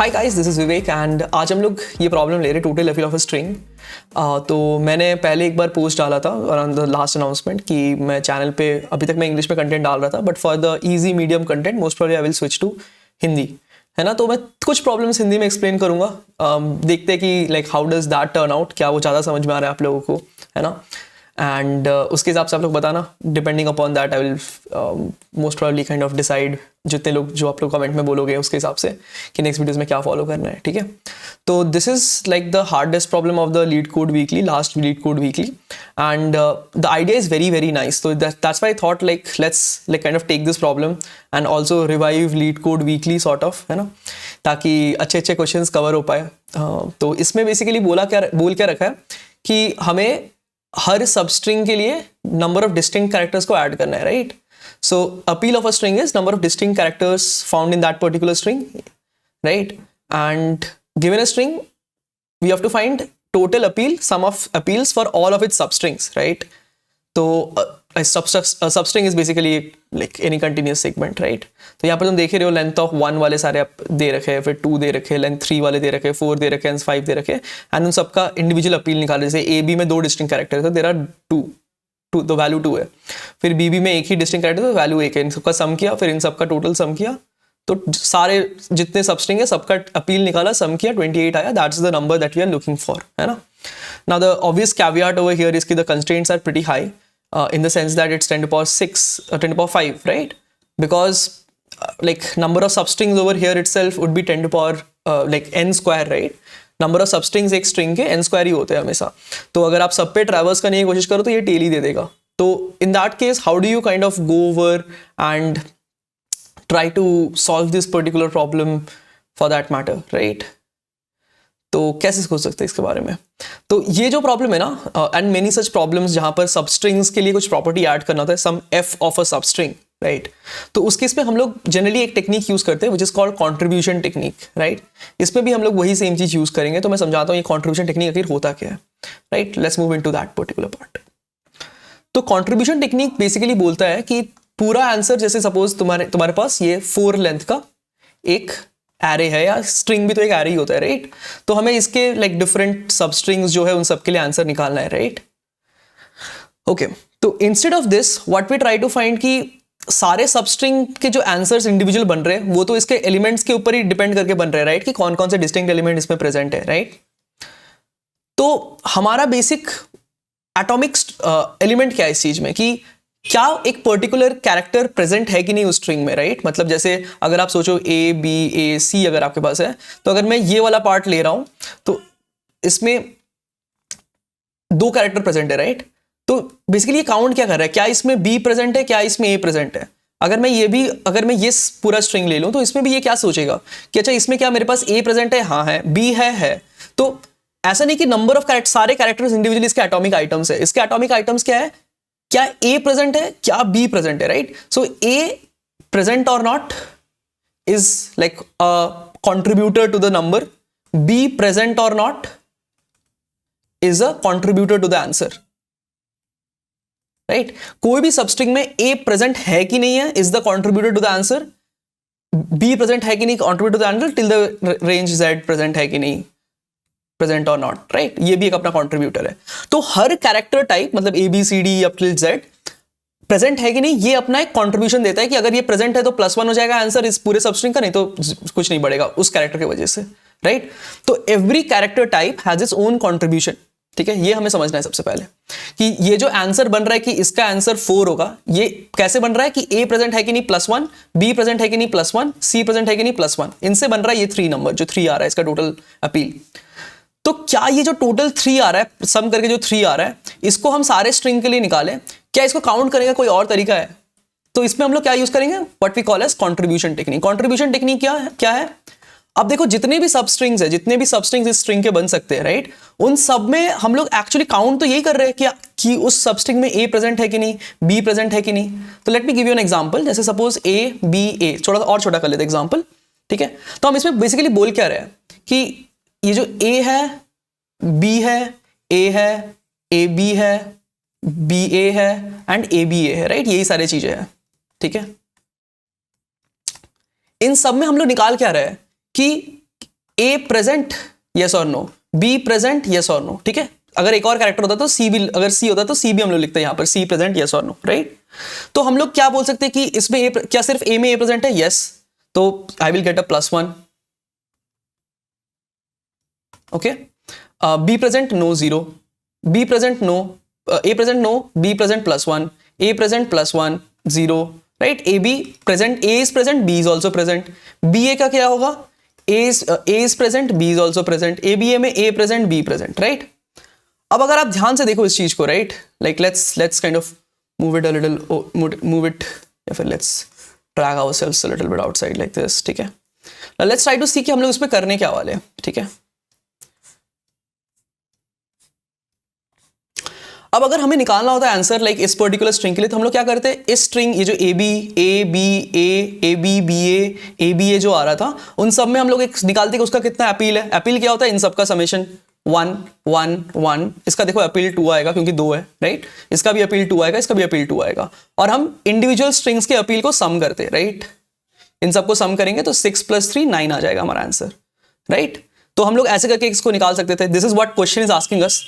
Hi guys, this is Vivek and आज हम लोग ये प्रॉब्लम ले रहे total appeal of a string. तो मैंने पहले एक बार पोस्ट डाला था अराउंड द लास्ट अनाउंसमेंट कि मैं चैनल पे अभी तक मैं इंग्लिश में कंटेंट डाल रहा था, but for the easy medium content most probably I will switch to Hindi, है ना। तो मैं कुछ प्रॉब्लम्स हिंदी में एक्सप्लेन करूँगा। देखते हैं कि like how does that turn out, क्या वो ज़्यादा समझ में आ रहा है आप लोगों को, है ना। एंड उसके हिसाब से आप लोग बताना, depending upon that I will most probably kind of decide, जितने लोग जो आप लोग कमेंट में बोलोगे उसके हिसाब से कि नेक्स्ट वीडियोस में क्या फॉलो करना है, ठीक है। तो this is like the hardest problem of the LeetCode weekly, last LeetCode weekly, and the idea is very very nice. तो that's why I thought like let's like kind of take this problem and also revive LeetCode weekly sort of, है ना, ताकि अच्छे अच्छे questions cover हो पाए। तो इसमें बेसिकली बोल क्या रखा है कि हमें हर सबस्ट्रिंग के लिए नंबर ऑफ डिस्टिंक्ट कैरेक्टर्स को ऐड करना है, right. So appeal of a string is number of distinct characters found in that particular string, right? And given a string, we have to find total appeal, sum of appeals for all of its substrings, right? So a substring is basically like any continuous segment, right? तो यहाँ पर तुम देख रहे हो length of 1 वाले सारे आप दे रखे हैं, फिर 2 दे रखे हैं, लेंथ 3 वाले दे रखे हैं, 4 दे रखे हैं, 5 दे रखे हैं, एंड उन सबका इंडिविजुअल अपील निकाले। जैसे ए बी में 2 डिस्टिंक्ट कैरेक्टर है, देयर आर 2 तो वैल्यू 2 है। फिर बीबी में एक ही डिस्टिंक्ट कैरेक्टर तो वैल्यू 1 है। इन सबका सम किया, फिर इन सबका टोटल सम किया, तो सारे जितने सबस्ट्रिंग है सबका अपील निकाला, सम किया, 28 आया। That's the number that we are looking for, है ना। Now the obvious caveat over here is कि the constraints are pretty high in the sense that it's 10 to the power 6 or 10 to the power 5, right? Because like number of substrings over here itself would be 10 to the power like n square, right? Number of substrings एक string के N square ही होते हैं हमेशा। तो अगर आप सब पे ट्रैवर्स करने की कोशिश करो तो ये टेल ही दे देगा। तो in that case how do you kind of go over and try to solve this particular problem for that matter, right. तो कैसे सोच सकते हैं इसके बारे में। तो ये जो प्रॉब्लम है ना, एंड मेनी सच प्रॉब्लम्स जहां पर सबस्ट्रिंग्स के लिए कुछ प्रॉपर्टी ऐड करना होता है, sum F of a substring, right. तो उस केस में हम लोग जनरली एक टेक्निक यूज करते हैं which is called contribution technique, right. इसमें भी हम लोग वही सेम चीज यूज करेंगे। तो मैं समझाता हूँ ये कॉन्ट्रीब्यूशन टेक्निक आखिर होता क्या है, right. Let's move into that particular part. तो कॉन्ट्रीब्यूशन टेक्निक बेसिकली बोलता है कि पूरा आंसर, जैसे सपोज तुम्हारे पास ये 4 लेंथ का एक एरे है, या स्ट्रिंग भी तो एक एरे ही होता है, राइट। तो हमें इसके लाइक डिफरेंट सबस्ट्रिंग्स जो है उन सब के लिए आंसर निकालना है, राइट। ओके, तो instead of this what we try to find कि सारे सबस्ट्रिंग के जो आंसर्स इंडिविजुअल बन रहे हैं वो तो इसके एलिमेंट्स के ऊपर ही डिपेंड करके बन रहे हैं, राइट, कि कौन कौन से डिस्टिंक्ट एलिमेंट इसमें प्रेजेंट है, राइट। तो हमारा बेसिक एटॉमिक एलिमेंट क्या है इस चीज में, कि क्या एक पर्टिकुलर कैरेक्टर प्रेजेंट है कि नहीं उस स्ट्रिंग में, राइट। मतलब जैसे अगर आप सोचो ए बी ए सी अगर आपके पास है, तो अगर मैं ये वाला पार्ट ले रहा हूं तो इसमें 2 कैरेक्टर प्रेजेंट है, राइट। तो बेसिकली ये काउंट क्या कर रहा है, क्या इसमें बी प्रेजेंट है, क्या इसमें ए प्रेजेंट है। अगर मैं ये पूरा स्ट्रिंग ले लूं तो इसमें भी ये क्या सोचेगा कि अच्छा इसमें क्या मेरे पास ए प्रेजेंट है, हाँ है, बी है। तो ऐसा नहीं कि नंबर ऑफ सारे कैरेक्टर्स इंडिविजुअली इसके एटॉमिक आइटम्स है। इसके एटॉमिक आइटम्स क्या है, क्या ए प्रेजेंट है, क्या बी प्रेजेंट है, राइट। सो ए प्रेजेंट और not is like a contributor to the number, B present और not is a contributor to the answer, right. कोई भी सबस्ट्रिंग में ए प्रेजेंट है कि नहीं है is the contributor to the answer, B present है कि नहीं contributor to the answer, till the range Z present है कि नहीं, प्रेजेंट और नॉट, राइट। ये भी एक अपना कंट्रीब्यूटर है। तो हर कैरेक्टर टाइप मतलब A B C D up till Z present है कि नहीं, ये अपना एक कंट्रीब्यूशन देता है कि अगर ये प्रेजेंट है तो +1 हो जाएगा आंसर इस पूरे सबस्ट्रिंग का, नहीं तो कुछ नहीं बढ़ेगा उस कैरेक्टर की वजह से, राइट। तो every character type has its own contribution, ठीक है। ये हमें समझना है सबसे पहले कि ये जो आंसर बन रहा है कि इसका आंसर 4 होगा, ये कैसे बन रहा है कि ए प्रेजेंट है कि नहीं +1, बी प्रेजेंट है कि नहीं +1, सी प्रेजेंट है कि नहीं +1, इनसे बन रहा है ये 3 नंबर जो 3 आ रहा है इसका टोटल अपील। तो क्या ये जो टोटल 3 आ रहा है, सम करके जो 3 आ रहा है, इसको हम सारे स्ट्रिंग के लिए निकालें, क्या इसको काउंट करने का कोई और तरीका है। तो इसमें हम लोग क्या यूज करेंगे, what we call as contribution technique. Contribution technique क्या है। अब देखो जितने भी सबस्ट्रिंग्स है, जितने भी सबस्ट्रिंग्स इस स्ट्रिंग के बन सकते हैं, राइट, उन सब में हम लोग एक्चुअली काउंट तो यही कर रहे हैं कि उस सबस्ट्रिंग में ए प्रेजेंट है कि नहीं, बी प्रेजेंट है कि नहीं। तो let me give you an example. जैसे सपोज ए बी ए, थोड़ा सा और छोटा कर लेते हैं एग्जांपल, ठीक है। तो हम इसमें बेसिकली बोल क्या रहे हैं कि ये जो ए है, बी है, ए है, ए बी है, बी ए है एंड ए बी ए है, राइट। यही सारी चीजें हैं, ठीक है। इन सब में हम लोग निकाल क्या रहे हैं कि ए प्रेजेंट यस और नो, बी प्रेजेंट यस और नो, ठीक है। अगर एक और कैरेक्टर होता तो सी भी, अगर सी होता तो सी भी हम लोग लिखते हैं यहाँ पर, सी प्रेजेंट यस और नो, राइट। तो हम लोग क्या बोल सकते हैं कि इसमें ए, क्या सिर्फ ए में ए प्रेजेंट है? यस, तो I will get a +1, okay. B present no 0, B present no, A present no, B present +1, A present +1 0, right. A B present, A is present, B is also present. B A का क्या होगा? A is present, B is also present. A B A में A present, B present, right. अब अगर आप ध्यान से देखो इस चीज को, right, like let's kind of move it a little, move it, या फिर let's drag ourselves a little bit outside like this, ठीक है। लेट्स ट्राई टू सी कि हम लोग इस पे करने क्या वाले हैं, ठीक है। अब अगर हमें निकालना होता है आंसर लाइक इस पर्टिकुलर स्ट्रिंग के लिए, तो हम लोग क्या करते हैं, इस स्ट्रिंग, ये जो ए बी ए बी ए जो आ रहा था, उन सब में हम लोग एक निकालते हैं कि उसका कितना अपील है। अपील क्या होता है? इन सब का समेशन 1 1 1। इसका देखो अपील 2 आएगा क्योंकि 2 है, राइट। इसका भी अपील 2 आएगा, इसका भी अपील 2 आएगा, और हम इंडिविजुअल स्ट्रिंग्स के अपील को सम करते हैं, राइट। इन सबको सम करेंगे तो 6 + 3 9 आ जाएगा हमारा आंसर, राइट। तो हम लोग ऐसे करके इसको निकाल सकते थे। This is what question is asking us.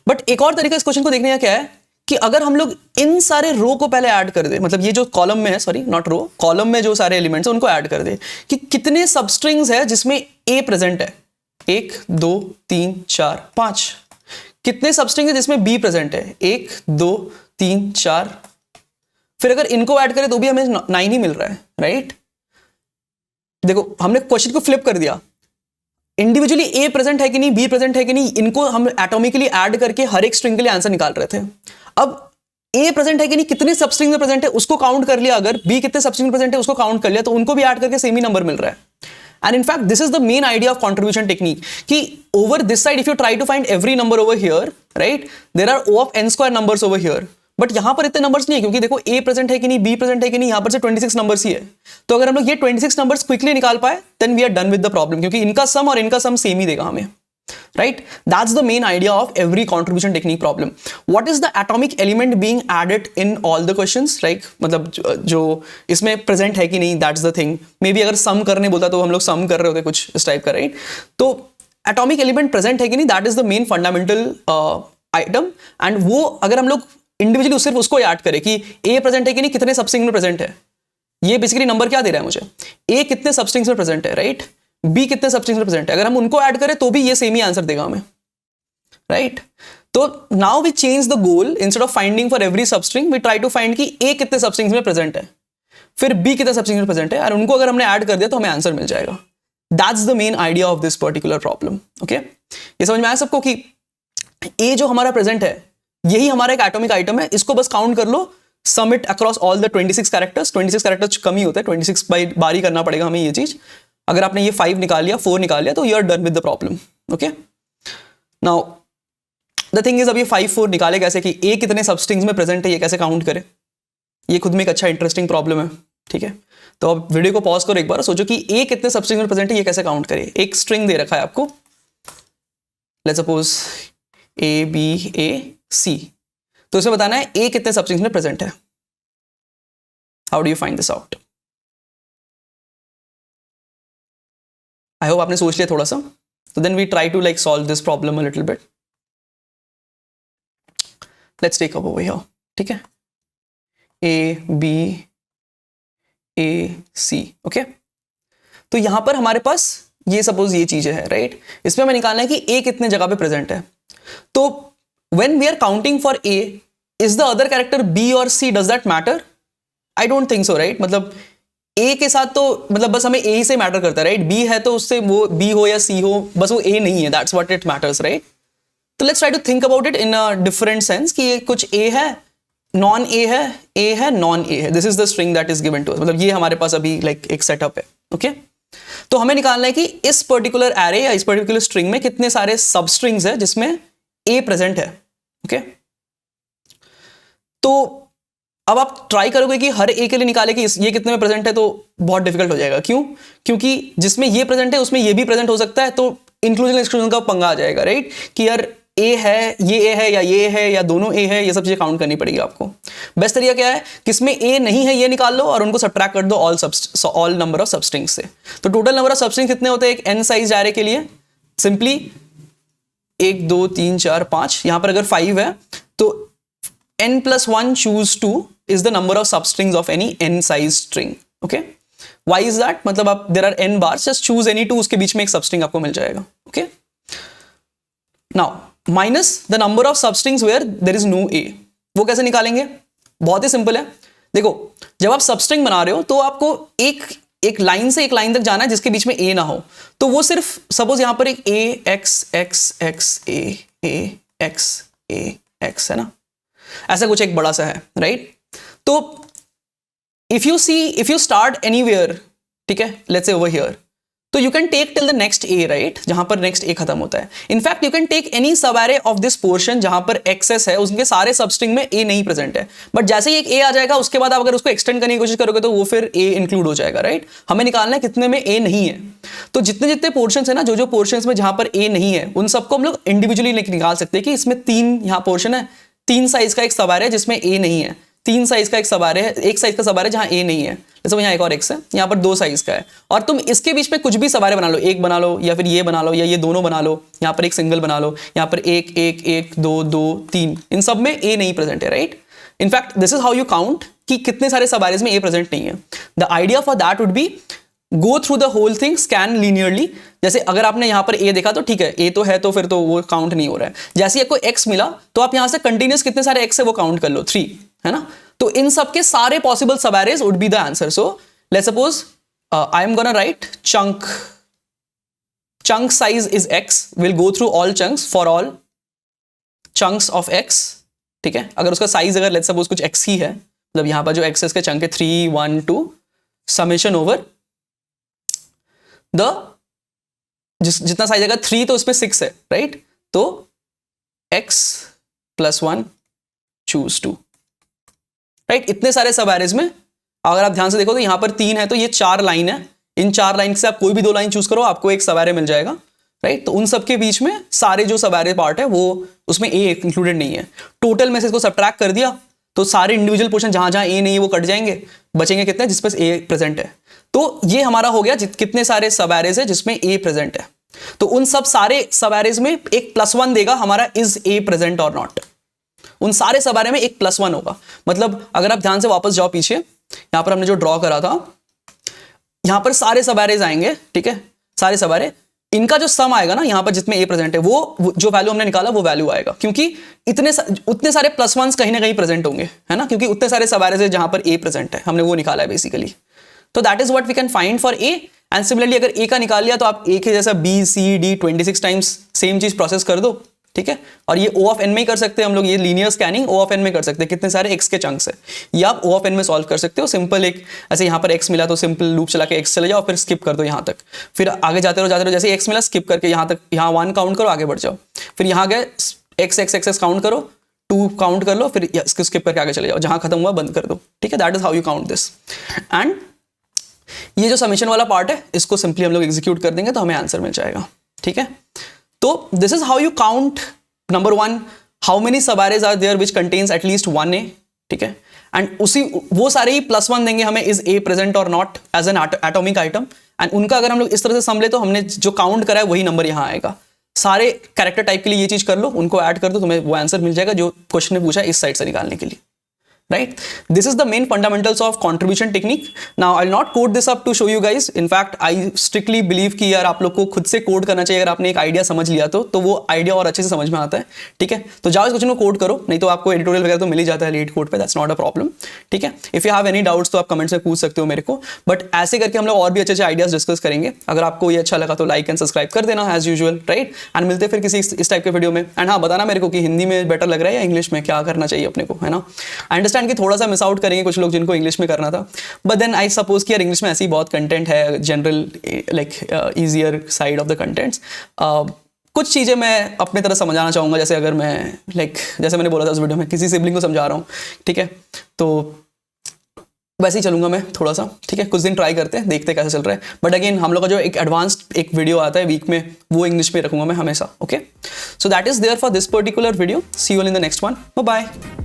But एक और तरीका इस क्वेश्चन को देखने का क्या है कि अगर हम लोग इन सारे रो को पहले ऐड कर दे, मतलब ये जो कॉलम में है, सॉरी नॉट रो, कॉलम में जो सारे एलिमेंट्स हैं उनको ऐड कर दे कि कितने सबस्ट्रिंग्स है जिसमें ए प्रेजेंट है। 1 2 3 4 5। कितने सबस्ट्रिंग है जिसमें बी प्रेजेंट है? 1 2 3 4। फिर अगर इनको ऐड करें तो भी हमें 9 ही मिल रहा है, राइट। देखो हमने क्वेश्चन को फ्लिप कर दिया, इंडिविजुअली ए प्रेजेंट है कि नहीं, बी प्रेजेंट है कि नहीं, इनको हम एटॉमिकली ऐड करके हर एक स्ट्रिंग के लिए आंसर निकाल रहे थे। अब ए प्रेजेंट है कि नहीं, कितने सबस्ट्रिंग में प्रेजेंट है उसको काउंट कर लिया, अगर बी कितने सबस्ट्रिंग में प्रेजेंट है उसको काउंट कर लिया, तो उनको भी ऐड करके सेम ही नंबर मिल रहा है। And in fact this is the main idea of contribution technique कि over this side if you try to find every number over here, right, there are O of n² numbers over here, but यहां पर इतने numbers नहीं है क्योंकि देखो ए present है कि नहीं, बी प्रेजेंट है कि नहीं, यहां पर से 26 नंबर्स ही है। तो अगर हम लोग ये 26 नंबर्स क्विकली निकाल पाए then we are done with the problem, क्योंकि इनका सम और इनका सम सेम ही देगा हमें, right. That's the main idea of every contribution technique problem. What is the atomic element being added in all the questions, like मतलब जो इसमें प्रेजेंट है कि नहीं, that's the thing. Maybe अगर सम करने बोलता तो हम लोग सम कर रहे होते कुछ इस टाइप का, राइट। तो एटॉमिक एलिमेंट प्रेजेंट है कि नहीं, that is the main fundamental item. And वो अगर हम लोग इंडिविजुअली सिर्फ उसको याद करें कि ए प्रेजेंट है कि नहीं, कितने सबस्ट्रिंग में प्रेजेंट है, ये बेसिकली नंबर क्या दे रहा है मुझे, ए कितने सबस्ट्रिंग्स में प्रेजेंट है, राइट, बी कितने सबस्ट्रिंग्स में प्रेजेंट है, अगर हम उनको ऐड करें तो भी ये सेम ही आंसर देगा हमें, राइट। तो now we change the goal, instead of finding for every substring we try to find कि ए कितने सबस्ट्रिंग्स में प्रेजेंट है, फिर बी कितने सबस्ट्रिंग्स में प्रेजेंट है, और उनको अगर हमने ऐड कर दिया तो हमें आंसर मिल जाएगा। That's the main idea of this particular problem, okay. ये समझ में आया सबको कि ए जो हमारा प्रेजेंट है यही हमारा एक एटॉमिक आइटम है, इसको बस काउंट कर लो, sum it across all the 26 characters. 26 characters कम ही होते हैं, 26 बारी करना पड़ेगा हमें ये चीज। अगर आपने ये 5 निकाल लिया, 4 निकाल लिया, तो you are done with the problem, okay. Now the thing is, अब ये 5 4 निकाले कैसे कि ए कितने सबस्ट्रिंग्स में प्रेजेंट है, ये कैसे काउंट करे, ये खुद में एक अच्छा इंटरेस्टिंग प्रॉब्लम है, ठीक है। तो अब वीडियो को पॉज करो एक बार, सोचो कि ए कितने सबस्ट्रिंग्स में प्रेजेंट है, ये कैसे काउंट करे। एक स्ट्रिंग दे रखा है आपको, लेट्स सपोज ए बी ए सी, तो इसे बताना है ए कितने सबस्ट्रिंग्स में प्रेजेंट है। How do you find this out? I hope आपने सोच लिया थोड़ा सा। तो then we try to like solve this problem a little bit. Let's take up over here, ठीक है, ए बी ए सी, ओके। तो यहां पर हमारे पास ये सपोज ये चीजें है, राइट। इसमें हमें निकालना है कि ए कितने जगह पे प्रेजेंट है। तो when we are counting for A, is the other character B or C, does that matter? I don't think so, right? मतलब A के साथ तो मतलब बस हमें A ही से मैटर करता है, राइट। B है तो उससे वो B हो या C हो, बस वो A नहीं है, that's what it matters, right? तो let's try to think about it in a different sense कि कुछ A है, नॉन A है, नॉन A है। This is the string that is given to us, मतलब ये हमारे पास अभी like एक सेटअप है, okay? तो हमें निकालना है कि इस पर्टिकुलर एरे या इस पर्टिकुलर स्ट्रिंग में कितने सारे सब स्ट्रिंग्स है जिसमें A प्रेजेंट है, ओके। तो अब आप ट्राई करोगे कि हर ए के लिए निकाले कि ये कितने में प्रेजेंट है, तो बहुत डिफिकल्ट हो जाएगा। क्यों? क्योंकि जिसमें ये प्रेजेंट है उसमें ये भी प्रेजेंट हो सकता है, तो इंक्लूजन एक्सक्लूजन का पंगा आ जाएगा, राइट। कि यार ए है, ये ए है, या ये है, या दोनों ए है, ये सब चीजें काउंट करनी पड़ेगी आपको। बेस्ट तरीका क्या है, किसमें ए नहीं है ये निकाल लो और उनको सब्ट्रैक्ट कर दो ऑल नंबर ऑफ सबस्ट्रिंग्स से। तो टोटल नंबर ऑफ सबस्ट्रिंग्स कितने होते हैं एक एन साइज डायरे के लिए? सिंपली 1 2 3 4 5, यहां पर अगर 5 है तो n+1 choose 2 is the number of substrings of any n size string. Okay, why is that? मतलब आप there are n bars, just choose any two, उसके बीच में एक substring आपको मिल जाएगा। Okay, now minus the number of substrings where there is no a, वो कैसे निकालेंगे? बहुत ही सिंपल है। देखो, जब आप सबस्ट्रिंग बना रहे हो तो आपको एक लाइन से एक लाइन तक जाना है जिसके बीच में ए ना हो, तो वो सिर्फ सपोज यहां पर एक ए एक्स एक्स एक्स ए एक्स ए एक्स है ना, ऐसा कुछ एक बड़ा सा है, राइट? तो इफ यू स्टार्ट एनीवेयर, ठीक है, लेट्स से ओवर हियर, तो you can take till the next A, right, जहां पर नेक्स्ट ए खत्म होता है। In fact you can take any subarray of this portion जहां पर एक्सेस है, उसके सारे सबस्ट्रिंग में ए नहीं प्रेजेंट है, बट जैसे ही एक ए आ जाएगा उसके बाद आप अगर उसको एक्सटेंड करने की कोशिश करोगे तो वो फिर ए इंक्लूड हो जाएगा, राइट? हमें निकालना है कितने में ए नहीं है। तो जितने जितने पोर्शन है ना, जो पोर्शन में जहां पर ए नहीं है, उन सबको हम लोग इंडिविजुअली निकाल सकते हैं कि इसमें 3 यहाँ पोर्शन है, 3 साइज का एक सब एरे है जिसमें ए नहीं है, 3 साइज का एक सब एरे है, एक साइज का सब एरे जहां ए नहीं है, जैसे यहाँ एक और एक्स है, यहाँ पर 2 साइज का है, और तुम इसके बीच में कुछ भी सब एरे बना लो, एक बना लो या फिर ये बना लो या ये दोनों बना लो, यहाँ पर एक सिंगल बना लो, यहाँ पर एक एक एक 2 2 3, इन सब में ए नहीं प्रेजेंट है, right? In fact this is how you count कि कितने सारे सब एरेज में ए प्रेजेंट नहीं है। The idea for that would be go through the whole thing, scan linearly. जैसे अगर आपने यहाँ पर ए देखा तो ठीक है, ए तो है, तो फिर तो वो काउंट नहीं हो रहा है। जैसे आपको एक्स मिला तो आप यहाँ से कंटिन्यूस कितने सारे एक्स है वो काउंट कर लो, 3 है ना। तो इन सबके सारे पॉसिबल सब arrays would be the answer. So let's suppose I am gonna right chunk size is x, will go through all chunks for all chunks of x, ठीक है। अगर उसका साइज अगर लेट्स सपोज कुछ x ही है, मतलब यहाँ पर जो x है इसके चंक है 3 1 2 समेशन ओवर द जितना साइज आएगा 3 तो उसमें 6 है, राइट? तो x + 1 choose 2, राइट? इतने सारे सब एरेज में अगर आप ध्यान से देखो तो यहाँ पर 3 है, तो ये 4 लाइन है, इन 4 लाइन से आप कोई भी 2 लाइन चूज करो, आपको एक सब एरे मिल जाएगा, राइट? तो उन सब के बीच में सारे जो सब एरे पार्ट है वो उसमें ए इंक्लूडेड नहीं है। टोटल में से इसको सब्ट्रैक्ट कर दिया तो सारे इंडिविजुअल पोर्शन जहां जहां ए नहीं है वो कट जाएंगे, बचेंगे कितने जिसमें ए प्रेजेंट है। तो ये हमारा हो गया कितने सारे सब एरेज है जिसमें ए प्रेजेंट है। तो उन सब सारे सब एरेज में एक +1 देगा हमारा इज ए प्रेजेंट और नॉट। उन सारे सब एरे में एक +1 होगा। मतलब अगर आप ध्यान से वापस जाओ पीछे, यहां पर हमने जो ड्रॉ करा था, यहां पर सारे सब एरेज आएंगे, ठीक है, सारे सब एरे, इनका जो सम आएगा ना यहाँ पर जिसमें ए प्रेजेंट है वो जो वैल्यू हमने निकाला वो वैल्यू आएगा, क्योंकि उतने सारे +1s कहीं ना कहीं प्रेजेंट होंगे, है ना, क्योंकि उतने सारे सब एरेज है जहां पर ए प्रेजेंट है, हमने वो निकाला है बेसिकली। तो that is what we can find for A. And similarly अगर ए का निकाल लिया तो आप ए के जैसा B C D 26 times same चीज प्रोसेस कर दो, ठीक है। और ये O ऑफ n में ही कर सकते हैं हम लोग, ये linear scanning O of n में कर सकते हैं, कितने सारे x के चंक्स है, ये आप O ऑफ n में सॉल्व कर सकते हो। सिंपल एक ऐसे यहाँ पर x मिला तो सिंपल लूप चला के x चले जाओ, फिर स्किप कर दो यहाँ तक, फिर आगे जाते रहो, जैसे x मिला स्किप करके यहाँ तक, यहाँ 1 काउंट करो, आगे बढ़ जाओ, फिर यहाँ गए x काउंट करो, 2 काउंट कर लो, फिर इसको स्किप करके आगे चले जाओ, जहाँ खत्म हुआ बंद कर दो, ठीक है। That is how you count this. And ये जो समेशन वाला पार्ट है इसको सिंपली हम लोग एग्जीक्यूट कर देंगे तो हमें आंसर मिल जाएगा, ठीक है। तो this is how you count number 1 how many subarrays are there which contains at least 1 a, ठीक है। एंड उसी वो सारे ही +1 देंगे हमें इज ए प्रेजेंट और not as an atomic item, and उनका अगर हम लोग इस तरह से सम ले तो हमने जो काउंट करा है वही नंबर यहाँ आएगा। सारे कैरेक्टर टाइप के लिए ये चीज कर लो, उनको ऐड कर दो, तुम्हें वो आंसर मिल जाएगा जो क्वेश्चन ने पूछा इस साइड से निकालने के लिए, right? This is the main fundamentals of contribution technique. Now I'll not code this up to show you guys. In fact, I strictly believe कि यार आप लोग को खुद से कोड करना चाहिए। अगर आपने एक आइडिया समझ लिया तो वो आइडिया और अच्छे से समझ में आता है, ठीक है। तो जाओ इस क्वेश्चन को कोड करो, नहीं तो आपको एडिटोरियल वगैरह तो मिल ही जाता है लीड कोड पे, दैट्स नॉट अ प्रॉब्लम, ठीक है। If you have any doubts तो आप कमेंट्स में पूछ सकते हो मेरे को, बट ऐसे करके हम लोग और भी अच्छे अच्छे आइडियाज डिस्कस करेंगे। अगर आपको ये अच्छा लगा तो लाइक एंड सब्सक्राइब कर देना एज यूजुअल, राइट? एंड मिलते फिर किसी इस टाइप के वीडियो में। एंड हाँ, बताना मेरे को कि हिंदी में बेटर लग रहा है या इंग्लिश में, क्या करना चाहिए अपने को, है ना। आई अंडरस्टैंड कि थोड़ा सा मिस आउट करेंगे कुछ लोग जिनको इंग्लिश में करना था, बट देन आई सपोज कि यार इंग्लिश में ऐसी बहुत कंटेंट है, general like easier side of the contents. कुछ चीज़ें मैं अपने तरह समझाना चाहूँगा, जैसे अगर मैं जैसे मैंने बोला था उस वीडियो में किसी सिबलिंग को समझा रहा हूँ, ठीक है, तो वैसे ही चलूंगा मैं थोड़ा सा, ठीक है, कुछ दिन ट्राई करते हैं, देखते हैं कैसे चल रहा है। बट अगेन हम लोग का जो एक एडवांस्ड एक वीडियो आता है वीक में, वो इंग्लिश में रखूंगा मैं हमेशा। Okay, so that is there for this particular video. See you in the next one, bye bye.